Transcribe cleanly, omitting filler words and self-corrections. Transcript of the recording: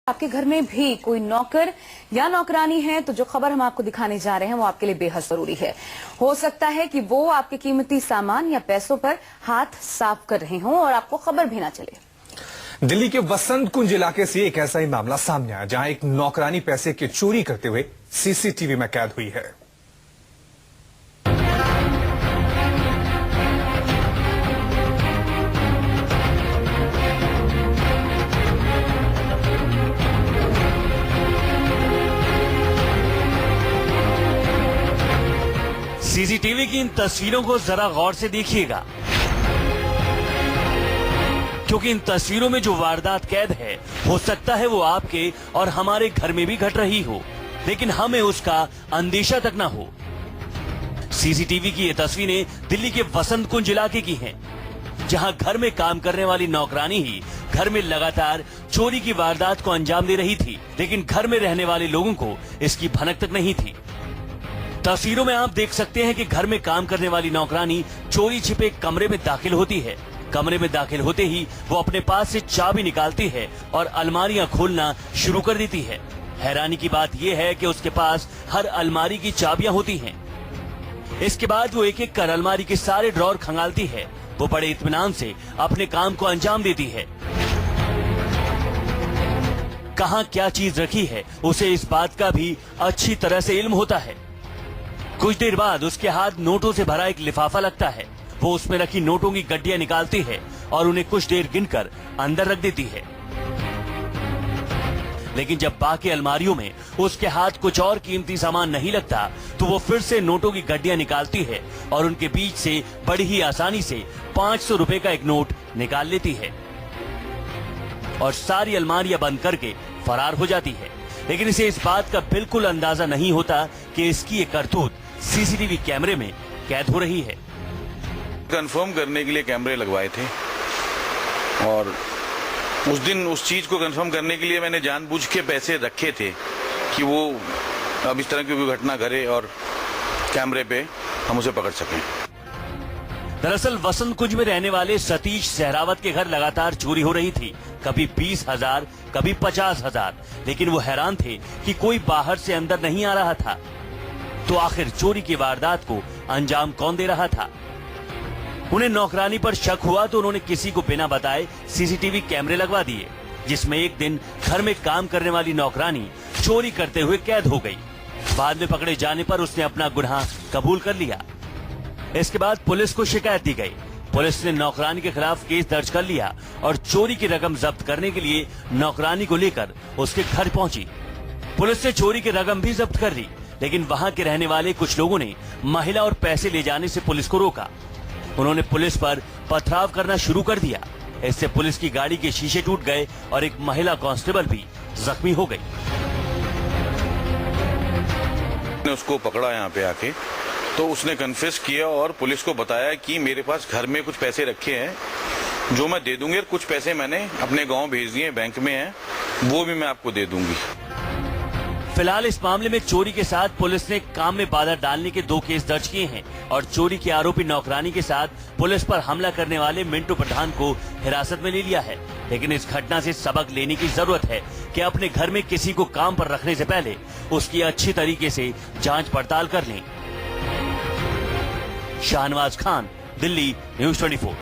आपके घर में भी कोई नौकर या नौकरानी है तो जो खबर हम आपको दिखाने जा रहे हैं वो आपके लिए बेहद जरूरी है। हो सकता है कि वो आपके कीमती सामान या पैसों पर हाथ साफ कर रहे हों और आपको खबर भी ना चले। दिल्ली के वसंत कुंज इलाके से एक ऐसा ही मामला सामने आया जहां एक नौकरानी पैसे की चोरी करते हुए सीसीटीवी में कैद हुई है। सीसीटीवी की इन तस्वीरों को जरा गौर से देखिएगा, क्योंकि इन तस्वीरों में जो वारदात कैद है हो सकता है वो आपके और हमारे घर में भी घट रही हो, लेकिन हमें उसका अंदेशा तक ना हो। सीसीटीवी की ये तस्वीरें दिल्ली के वसंत कुंज इलाके की हैं, जहां घर में काम करने वाली नौकरानी ही घर में लगातार चोरी की वारदात को अंजाम दे रही थी, लेकिन घर में रहने वाले लोगों को इसकी भनक तक नहीं थी। तस्वीरों में आप देख सकते हैं कि घर में काम करने वाली नौकरानी चोरी छिपे कमरे में दाखिल होती है। कमरे में दाखिल होते ही वो अपने पास से चाबी निकालती है और अलमारियां खोलना शुरू कर देती है। हैरानी की बात यह है कि उसके पास हर अलमारी की चाबियां होती हैं। इसके बाद वो एक एक कर अलमारी के सारे ड्रॉर खंगालती है। वो बड़े इत्मीनान से अपने काम को अंजाम देती है। कहां क्या चीज रखी है उसे इस बात का भी अच्छी तरह से इल्म होता है। कुछ देर बाद उसके हाथ नोटों से भरा एक लिफाफा लगता है। वो उसमें रखी नोटों की गड्डियां निकालती है और उन्हें कुछ देर गिनकर अंदर रख देती है। लेकिन जब बाकी अलमारियों में उसके हाथ कुछ और कीमती सामान नहीं लगता तो वो फिर से नोटों की गड्डियां निकालती है और उनके बीच से बड़ी ही आसानी से 500 रुपए का एक नोट निकाल लेती है और सारी अलमारियां बंद करके फरार हो जाती है। लेकिन इसे इस बात का बिल्कुल अंदाजा नहीं होता कि इसकी ये करतूत सीसीटीवी कैमरे में कैद हो रही है। कंफर्म करने के लिए कैमरे लगवाए थे और उस दिन उस चीज को कंफर्म करने के लिए मैंने जानबूझ के पैसे रखे थे कि वो अब इस तरह की कोई घटना करे और कैमरे पे हम उसे पकड़ सकें। दरअसल वसंत कुंज में रहने वाले सतीश सहरावत के घर लगातार चोरी हो रही थी, कभी 20,000 कभी 50,000, लेकिन वो हैरान थे कि कोई बाहर से अंदर नहीं आ रहा था। तो आखिर चोरी की वारदात को अंजाम कौन दे रहा था? उन्हें नौकरानी पर शक हुआ तो उन्होंने किसी को बिना बताए सीसीटीवी कैमरे लगवा दिए, जिसमें एक दिन घर में काम करने वाली नौकरानी चोरी करते हुए कैद हो गई। बाद में पकड़े जाने पर उसने अपना गुनाह कबूल कर लिया। इसके बाद पुलिस को शिकायत दी गई। पुलिस ने नौकरानी के खिलाफ केस दर्ज कर लिया और चोरी की रकम जब्त करने के लिए नौकरानी को लेकर उसके घर पहुंची। पुलिस ने चोरी की रकम भी जब्त कर ली, लेकिन वहां के रहने वाले कुछ लोगों ने महिला और पैसे ले जाने से पुलिस को रोका। उन्होंने पुलिस पर पथराव करना शुरू कर दिया। इससे पुलिस की गाड़ी के शीशे टूट गए और एक महिला कांस्टेबल भी जख्मी हो गई। उसको पकड़ा यहाँ पे आके तो उसने कन्फेस किया और पुलिस को बताया कि मेरे पास घर में कुछ पैसे रखे हैं जो मैं दे दूंगी और कुछ पैसे मैंने अपने गांव भेज दिए, बैंक में हैं, वो भी मैं आपको दे दूंगी। फिलहाल इस मामले में चोरी के साथ पुलिस ने काम में बाधा डालने के 2 केस दर्ज किए हैं और चोरी की आरोपी नौकरानी के साथ पुलिस पर हमला करने वाले मिंटू पठान को हिरासत में ले लिया है। लेकिन इस घटना से सबक लेने की जरूरत है कि अपने घर में किसी को काम पर रखने से पहले उसकी अच्छी तरीके से जांच पड़ताल कर लें। शाहनवाज खान, दिल्ली, न्यूज़ 24।